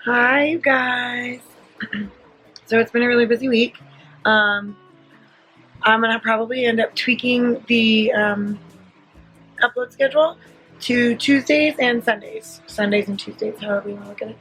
Hi, you guys. So it's been a really busy week. I'm gonna probably end up tweaking the upload schedule to Tuesdays and Sundays. Sundays and Tuesdays, however you want to look at it.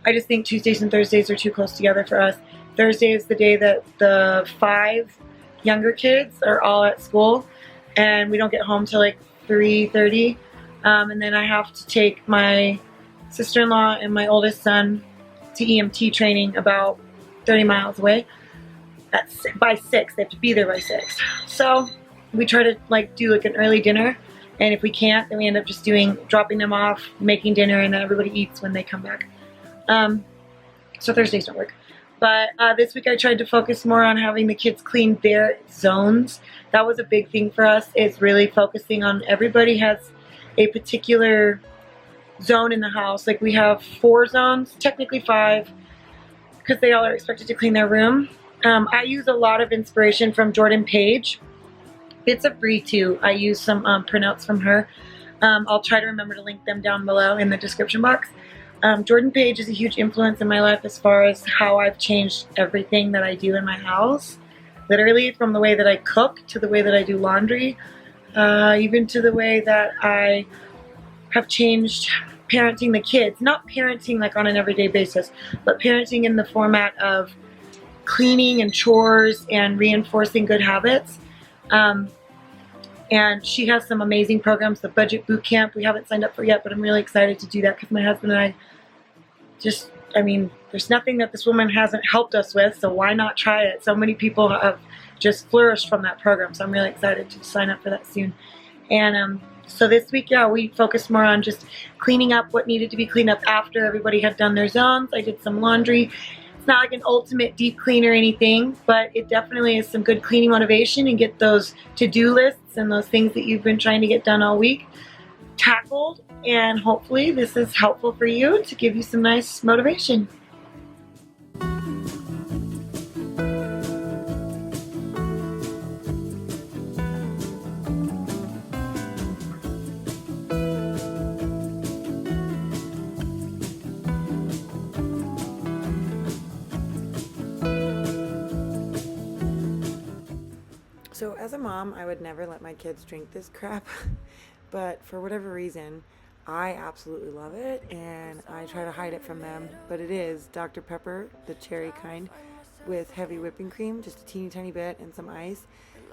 I just think Tuesdays and Thursdays are too close together for us. Thursday is the day that the 5 younger kids are all at school, and we don't get home till like 3:30. And then I have to take my sister-in-law and my oldest son to EMT training about 30 miles away. By 6. They have to be there by 6. So we try to do an early dinner, and if we can't, then we end up just dropping them off, making dinner, and then everybody eats when they come back. So Thursdays don't work. But this week I tried to focus more on having the kids clean their zones. That was a big thing for us, is really focusing on everybody has a particular zone in the house. Like we have 4 zones, technically 5, because they all are expected to clean their room. I use a lot of inspiration from Jordan Page. It's a free too. I use some printouts from her. I'll try to remember to link them down below in the description box. Jordan Page is a huge influence in my life as far as how I've changed everything that I do in my house. Literally from the way that I cook to the way that I do laundry, even to the way that I have changed parenting the kids. Not parenting like on an everyday basis, but parenting in the format of cleaning and chores and reinforcing good habits. And she has some amazing programs. The Budget Boot Camp we haven't signed up for yet, but I'm really excited to do that because my husband and I there's nothing that this woman hasn't helped us with, so why not try it? So many people have just flourished from that program, so I'm really excited to sign up for that soon. And so this week, yeah, we focused more on just cleaning up what needed to be cleaned up after everybody had done their zones. I did some laundry. It's not like an ultimate deep clean or anything, but it definitely is some good cleaning motivation, and get those to-do lists and those things that you've been trying to get done all week tackled. And hopefully this is helpful for you to give you some nice motivation. So as a mom, I would never let my kids drink this crap, but for whatever reason, I absolutely love it, and I try to hide it from them. But it is Dr. Pepper, the cherry kind, with heavy whipping cream, just a teeny tiny bit, and some ice.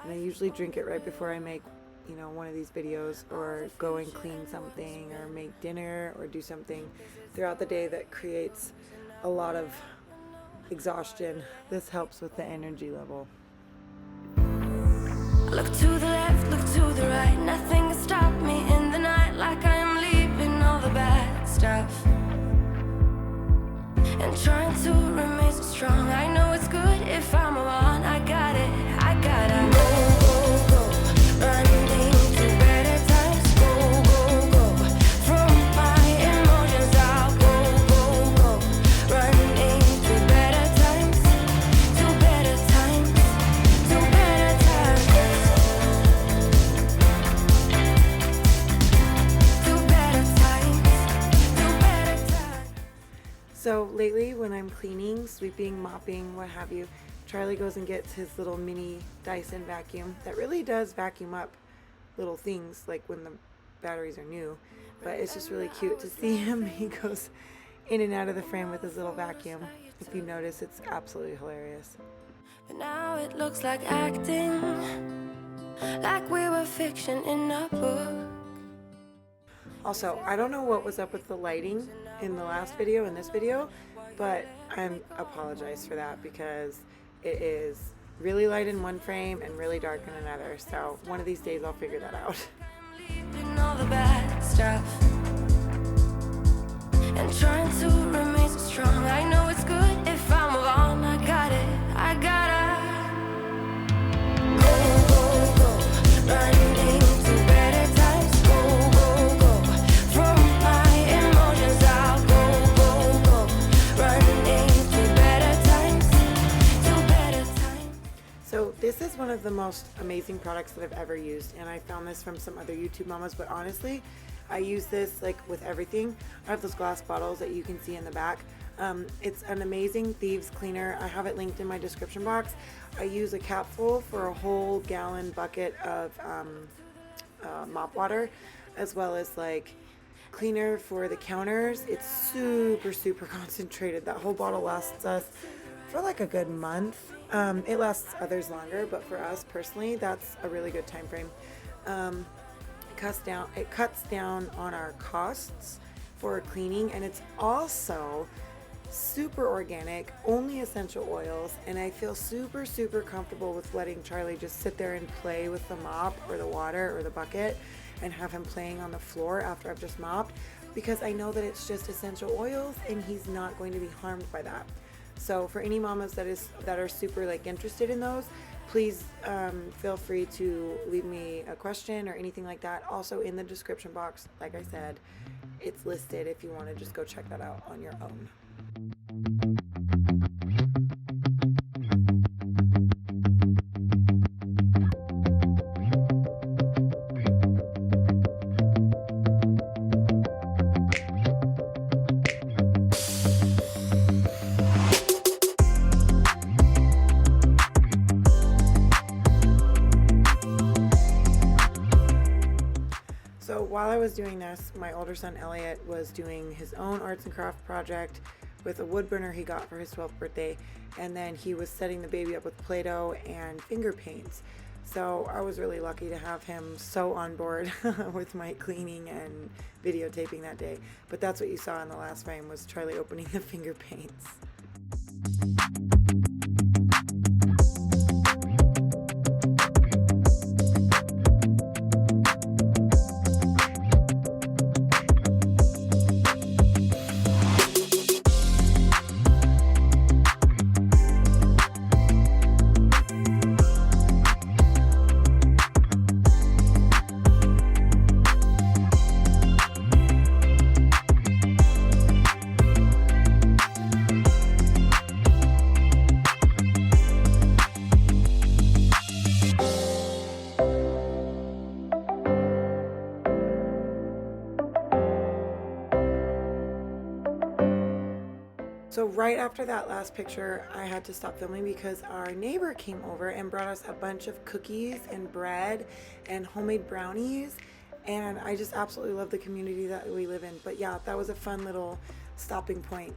And I usually drink it right before I make, one of these videos, or go and clean something, or make dinner, or do something throughout the day that creates a lot of exhaustion. This helps with the energy level. Look to the left, look to the right, nothing can stop me in the night, like I am leaving all the bad stuff and trying to remain so strong. I know it's good if I'm alone. I got it, I gotta go, running to better times. Go, from my emotions I'll go, running to better times, to better times, to better times. So lately when I'm cleaning, sweeping, mopping, what have you, Charlie goes and gets his little mini Dyson vacuum that really does vacuum up little things like when the batteries are new, but it's just really cute to see him. He goes in and out of the frame with his little vacuum. If you notice, it's absolutely hilarious. But now it looks like acting, like we were fiction in a book. Also, I don't know what was up with the lighting in the last video and this video, but I apologize for that because it is really light in one frame and really dark in another. So one of these days I'll figure that out. Leaving all the bad stuff and trying to remain so strong. I know it's good if I'm alone. I got it, I gotta go, running to better times. Go, from my emotions I'll go, running to better times, to better times. So this is one of the most amazing products that I've ever used, and I found this from some other YouTube mamas, but honestly, I use this like with everything. I have those glass bottles that you can see in the back. It's an amazing thieves cleaner. I have it linked in my description box. I use a capful for a whole gallon bucket of mop water, as well as like cleaner for the counters. It's super concentrated. That whole bottle lasts us for like a good month. It lasts others longer, but for us personally, that's a really good time frame. It cuts down on our costs for cleaning, and it's also super organic, only essential oils, and I feel super comfortable with letting Charlie just sit there and play with the mop or the water or the bucket and have him playing on the floor after I've just mopped, because I know that it's just essential oils and he's not going to be harmed by that. So for any mamas that are super like interested in those, please feel free to leave me a question or anything like that. Also in the description box, like I said, it's listed if you want to just go check that out on your own. So while I was doing this, my older son Elliot was doing his own arts and craft project with a wood burner he got for his 12th birthday, and then he was setting the baby up with Play-Doh and finger paints. So I was really lucky to have him so on board with my cleaning and videotaping that day. But that's what you saw in the last frame, was Charlie opening the finger paints. So right after that last picture, I had to stop filming because our neighbor came over and brought us a bunch of cookies and bread and homemade brownies. And I just absolutely love the community that we live in. But yeah, that was a fun little stopping point.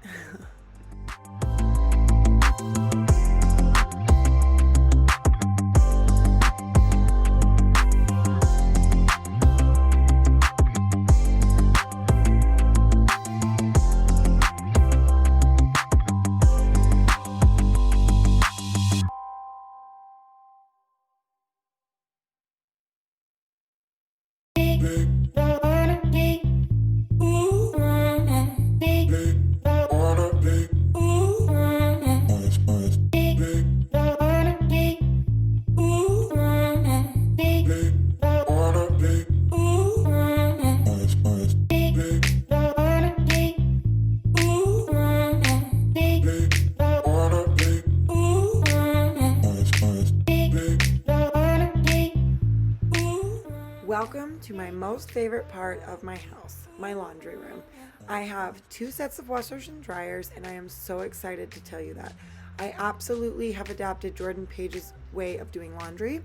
Welcome to my most favorite part of my house, my laundry room. I have 2 sets of washers and dryers, and I am so excited to tell you that. I absolutely have adapted Jordan Page's way of doing laundry.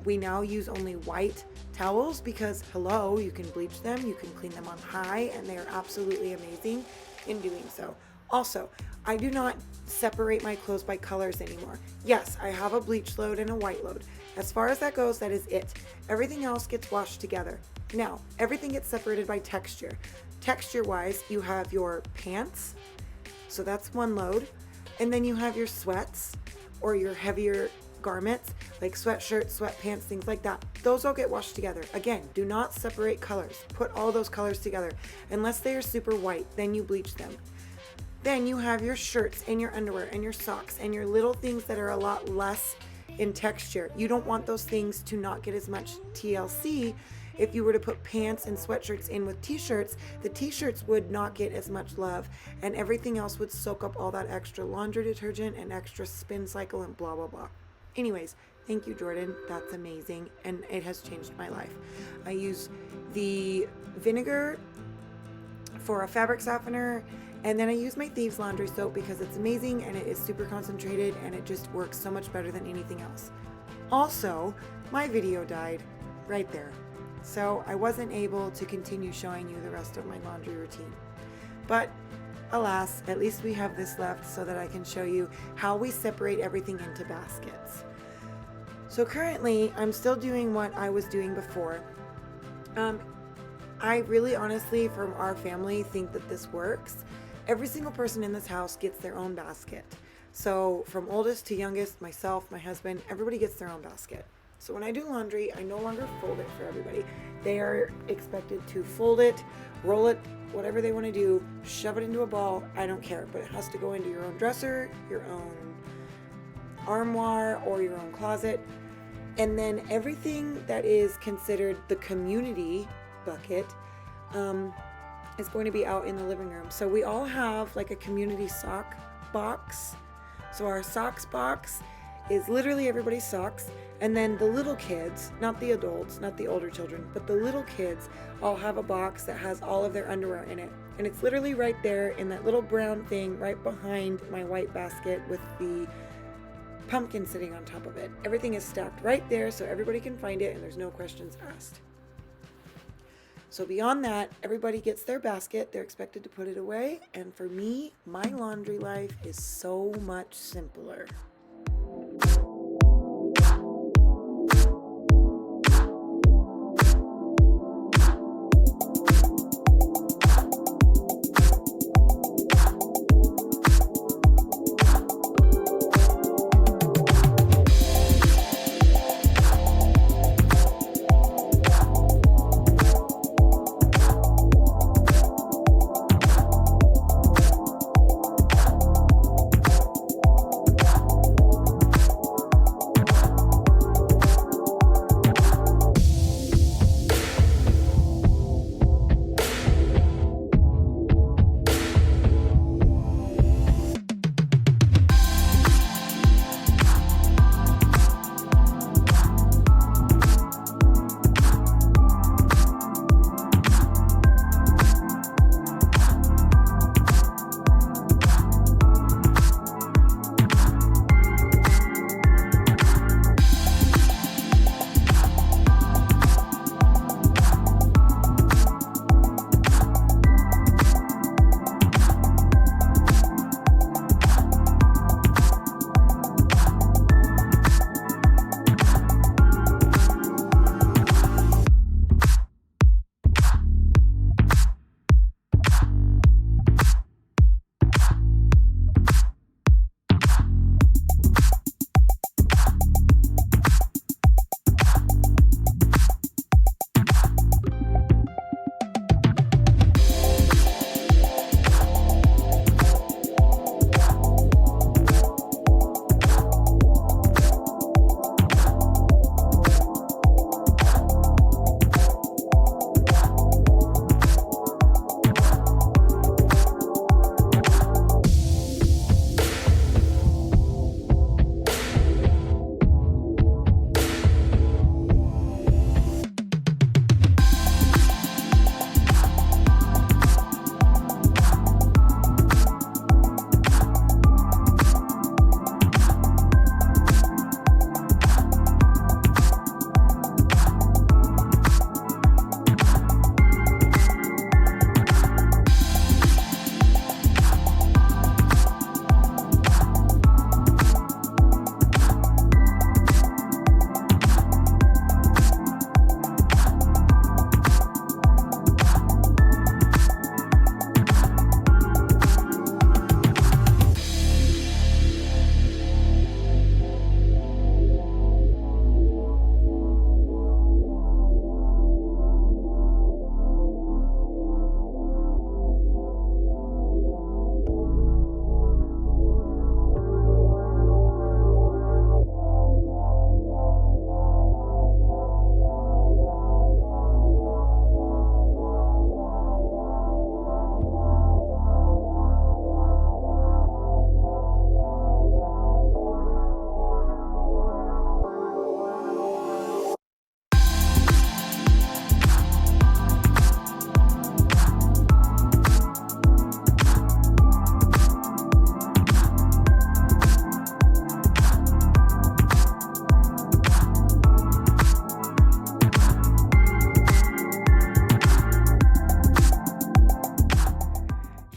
We now use only white towels because, hello, you can bleach them, you can clean them on high, and they are absolutely amazing in doing so. Also, I do not separate my clothes by colors anymore. Yes, I have a bleach load and a white load. As far as that goes, that is it. Everything else gets washed together. Now, everything gets separated by texture. Texture-wise, you have your pants, so that's one load, and then you have your sweats or your heavier garments like sweatshirts, sweatpants, things like that. Those all get washed together. Again, do not separate colors. Put all those colors together. Unless they are super white, then you bleach them. Then you have your shirts and your underwear and your socks and your little things that are a lot less in texture. You don't want those things to not get as much TLC. If you were to put pants and sweatshirts in with t-shirts, the t-shirts would not get as much love, and everything else would soak up all that extra laundry detergent and extra spin cycle and blah blah blah. Anyways, thank you, Jordan. That's amazing, and it has changed my life. I use the vinegar for a fabric softener, and then I use my Thieves laundry soap because it's amazing and it is super concentrated and it just works so much better than anything else. Also, my video died right there, so I wasn't able to continue showing you the rest of my laundry routine. But alas, at least we have this left so that I can show you how we separate everything into baskets. So currently, I'm still doing what I was doing before. I really honestly, from our family, think that this works. Every single person in this house gets their own basket. So from oldest to youngest, myself, my husband, everybody gets their own basket. So when I do laundry, I no longer fold it for everybody. They are expected to fold it, roll it, whatever they want to do, shove it into a ball, I don't care. But it has to go into your own dresser, your own armoire, or your own closet. And then everything that is considered the community bucket is going to be out in the living room. So we all have like a community sock box. So our socks box is literally everybody's socks. And then the little kids, not the adults, not the older children, but the little kids all have a box that has all of their underwear in it. And it's literally right there in that little brown thing right behind my white basket with the pumpkin sitting on top of it. Everything is stacked right there so everybody can find it and there's no questions asked. So beyond that, everybody gets their basket. They're expected to put it away. And for me, my laundry life is so much simpler.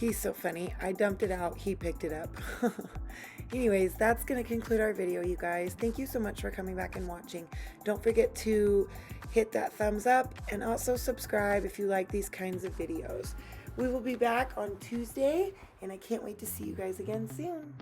He's so funny. I dumped it out. He picked it up. Anyways, that's going to conclude our video, you guys. Thank you so much for coming back and watching. Don't forget to hit that thumbs up and also subscribe if you like these kinds of videos. We will be back on Tuesday, and I can't wait to see you guys again soon.